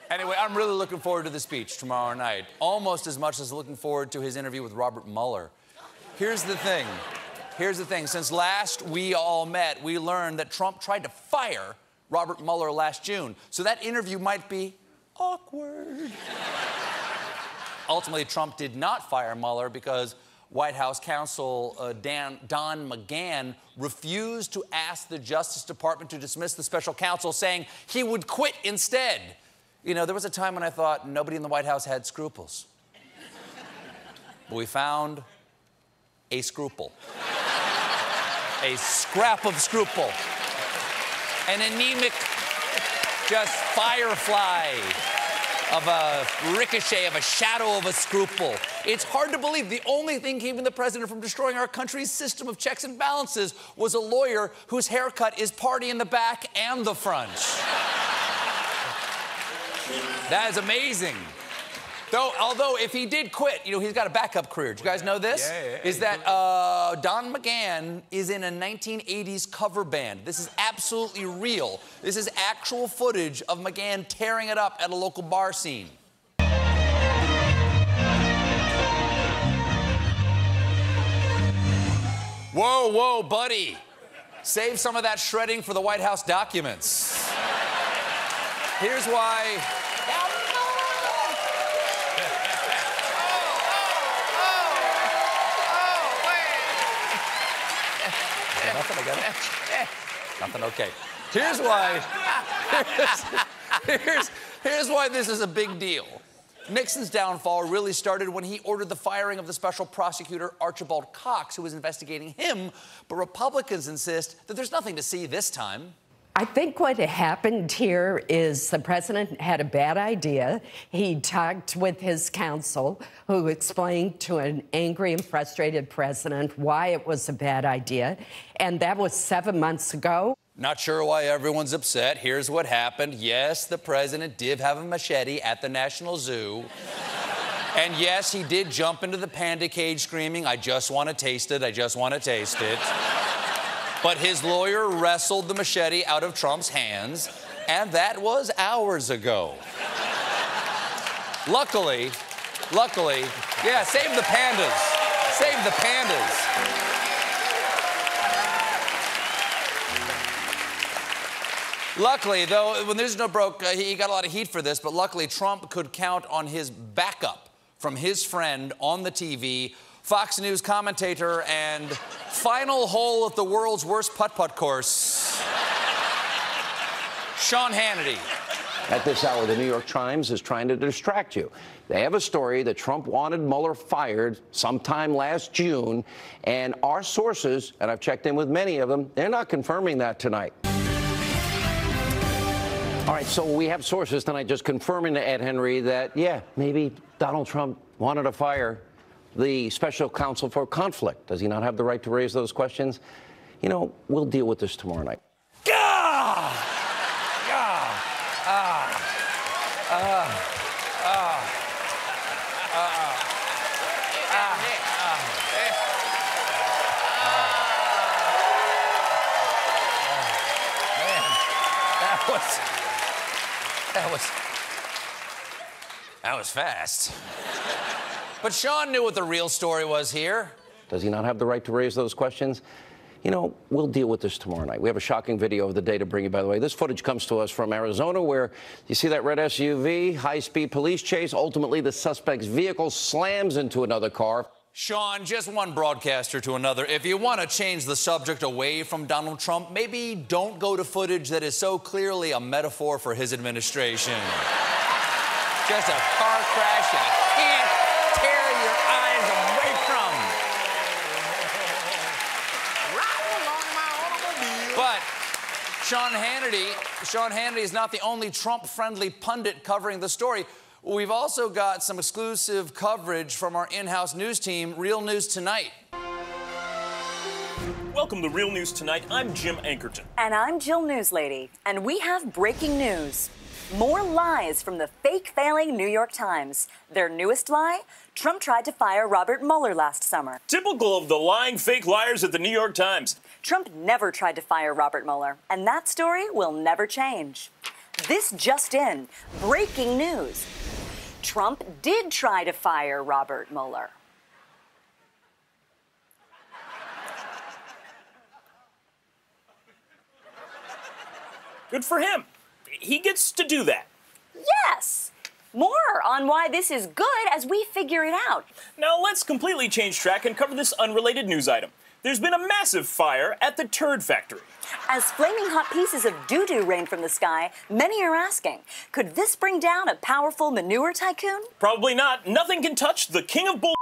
Anyway, I'm really looking forward to the speech tomorrow night, almost as much as looking forward to his interview with Robert Mueller. Here's the thing. Since last we all met, we learned that Trump tried to fire Robert Mueller last June. So that interview might be awkward. Ultimately, Trump did not fire Mueller because White House counsel Don McGahn refused to ask the Justice Department to dismiss the special counsel, saying he would quit instead. You know, there was a time when I thought nobody in the White House had scruples. But we found a scruple. A scrap of scruple. An anemic, just firefly of a ricochet, of a shadow of a scruple. It's hard to believe the only thing keeping the president from destroying our country's system of checks and balances was a lawyer whose haircut is party in the back and the front. That is amazing. Although, if he did quit, you know, he's got a backup career. Do you guys know this? Yeah. Is that Don McGahn is in a 1980s cover band. This is absolutely real. This is actual footage of McGahn tearing it up at a local bar scene. Whoa, buddy. Save some of that shredding for the White House documents. Here's why... Nothing, I got it. Nothing, okay. Here's why this is a big deal. Nixon's downfall really started when he ordered the firing of the special prosecutor Archibald Cox, who was investigating him, but Republicans insist that there's nothing to see this time. I think what happened here is the president had a bad idea. He talked with his counsel, who explained to an angry and frustrated president why it was a bad idea, and that was 7 months ago. Not sure why everyone's upset. Here's what happened. Yes, the president did have a machete at the National Zoo. And yes, he did jump into the panda cage screaming, "I just want to taste it, I just want to taste it." But his lawyer wrestled the machete out of Trump's hands, and that was hours ago. Luckily, yeah, save the pandas. Save the pandas. Luckily, though, when there's no broke, he got a lot of heat for this, but luckily Trump could count on his backup from his friend on the TV, Fox News commentator and final hole at the world's worst putt-putt course, Sean Hannity. At this hour, the New York Times is trying to distract you. They have a story that Trump wanted Mueller fired sometime last June, and our sources, and I've checked in with many of them, they're not confirming that tonight. All right, so we have sources tonight just confirming to Ed Henry that, yeah, maybe Donald Trump wanted to fire the special counsel for conflict. Does he not have the right to raise those questions? You know, we'll deal with this tomorrow night. That was fast. But Sean knew what the real story was here. Does he not have the right to raise those questions? You know, we'll deal with this tomorrow night. We have a shocking video of the day to bring you, by the way. This footage comes to us from Arizona, where you see that red SUV, high-speed police chase. Ultimately, the suspect's vehicle slams into another car. Sean, just one broadcaster to another. If you want to change the subject away from Donald Trump, maybe don't go to footage that is so clearly a metaphor for his administration. Just a car crash you can't tear your eyes away from. Riding along my automobile. But Sean Hannity is not the only Trump-friendly pundit covering the story. We've also got some exclusive coverage from our in-house news team, Real News Tonight. Welcome to Real News Tonight. I'm Jim Ankerton. And I'm Jill Newslady. And we have breaking news. More lies from the fake-failing New York Times. Their newest lie? Trump tried to fire Robert Mueller last summer. Typical of the lying fake liars at the New York Times. Trump never tried to fire Robert Mueller, and that story will never change. This just in, breaking news. Trump did try to fire Robert Mueller. Good for him. He gets to do that. Yes! More on why this is good as we figure it out. Now let's completely change track and cover this unrelated news item. There's been a massive fire at the Turd Factory. As flaming hot pieces of doo-doo rain from the sky, many are asking, could this bring down a powerful manure tycoon? Probably not. Nothing can touch the king of bull.